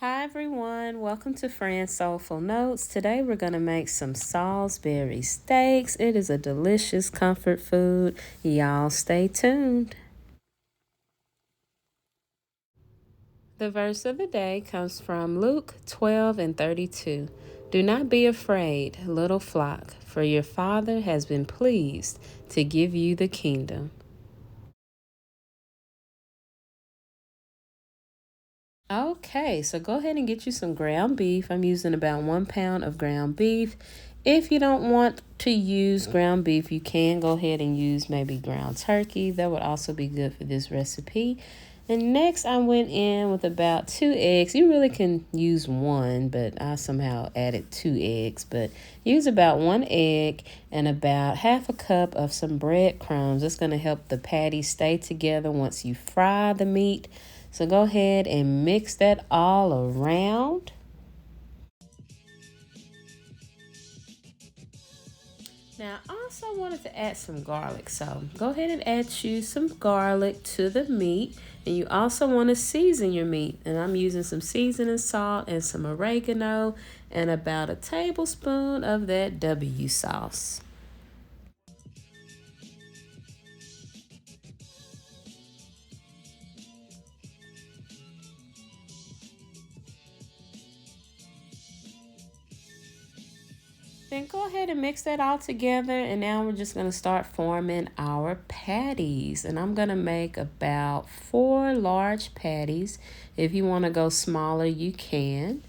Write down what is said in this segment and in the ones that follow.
Hi everyone, welcome to Fran's Soulful Notes. Today we're going to make some Salisbury steaks. It is a delicious comfort food. Y'all stay tuned. The verse of the day comes from Luke 12:32. Do not be afraid, little flock, for your Father has been pleased to give you the kingdom. Okay, so go ahead and get you some ground beef. I'm using about 1 pound of ground beef. If you don't want to use ground beef, you can go ahead and use maybe ground turkey. That would also be good for this recipe. And next, I went in with about 2 eggs. You really can use one, but I somehow added 2 eggs. But use about 1 egg and about half a cup of some breadcrumbs. It's going to help the patty stay together once you fry the meat. So go ahead and mix that all around. Now, I also wanted to add some garlic. So go ahead and add you some garlic to the meat. And you also want to season your meat. And I'm using some seasoning salt and some oregano and about a tablespoon of that W sauce. Then go ahead and mix that all together, and now we're just going to start forming our patties. And I'm going to make about 4 large patties. If you want to go smaller, you can.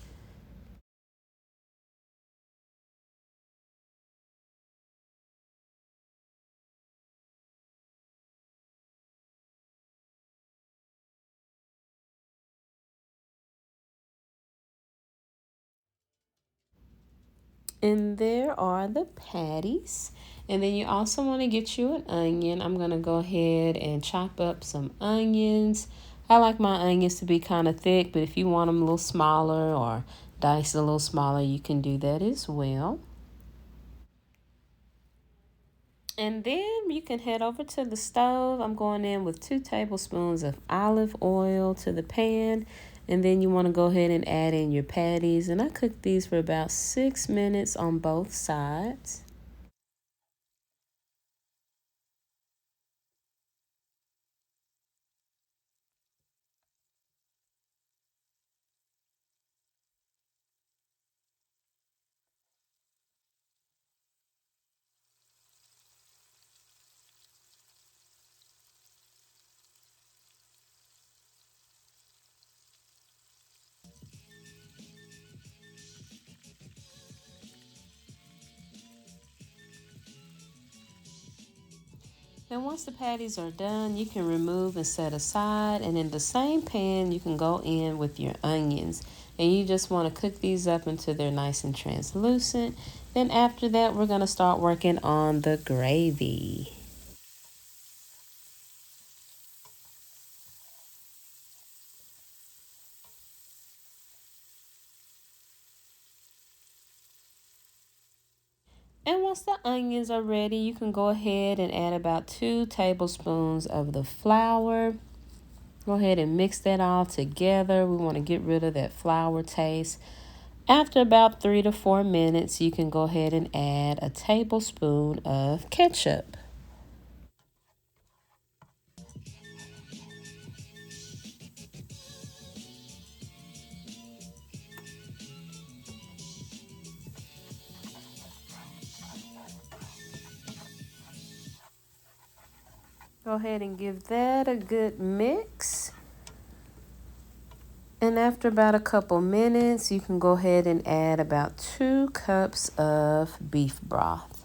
And there are the patties. And then you also want to get you an onion. I'm going to go ahead and chop up some onions. I like my onions to be kind of thick, but if you want them a little smaller or diced a little smaller, you can do that as well. And then you can head over to the stove. I'm going in with 2 tablespoons of olive oil to the pan. And then you want to go ahead and add in your patties. And I cooked these for about 6 minutes on both sides. And once the patties are done, you can remove and set aside. And in the same pan, you can go in with your onions. And you just want to cook these up until they're nice and translucent. Then after that, we're going to start working on the gravy. And once the onions are ready, you can go ahead and add about 2 tablespoons of the flour. Go ahead and mix that all together. We want to get rid of that flour taste. After about 3 to 4 minutes, you can go ahead and add a tablespoon of ketchup. Go ahead and give that a good mix. And after about a couple minutes, you can go ahead and add about 2 cups of beef broth.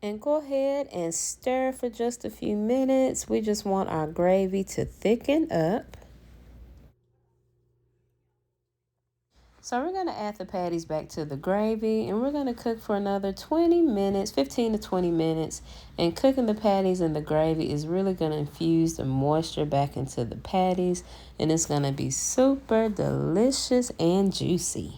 And go ahead and stir for just a few minutes. We just want our gravy to thicken up. So we're going to add the patties back to the gravy, and we're going to cook for another 20 minutes, 15 to 20 minutes. And cooking the patties in the gravy is really going to infuse the moisture back into the patties, and it's going to be super delicious and juicy.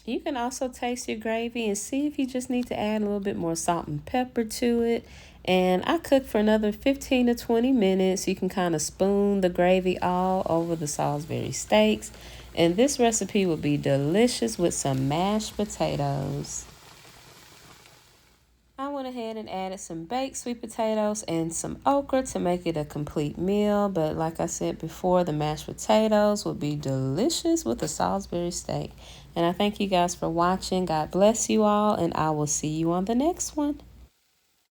You can also taste your gravy and see if you just need to add a little bit more salt and pepper to it. And I cook for another 15 to 20 minutes. You can kind of spoon the gravy all over the Salisbury steaks. And this recipe will be delicious with some mashed potatoes. I went ahead and added some baked sweet potatoes and some okra to make it a complete meal. But like I said before, the mashed potatoes will be delicious with the Salisbury steak. And I thank you guys for watching. God bless you all, and I will see you on the next one.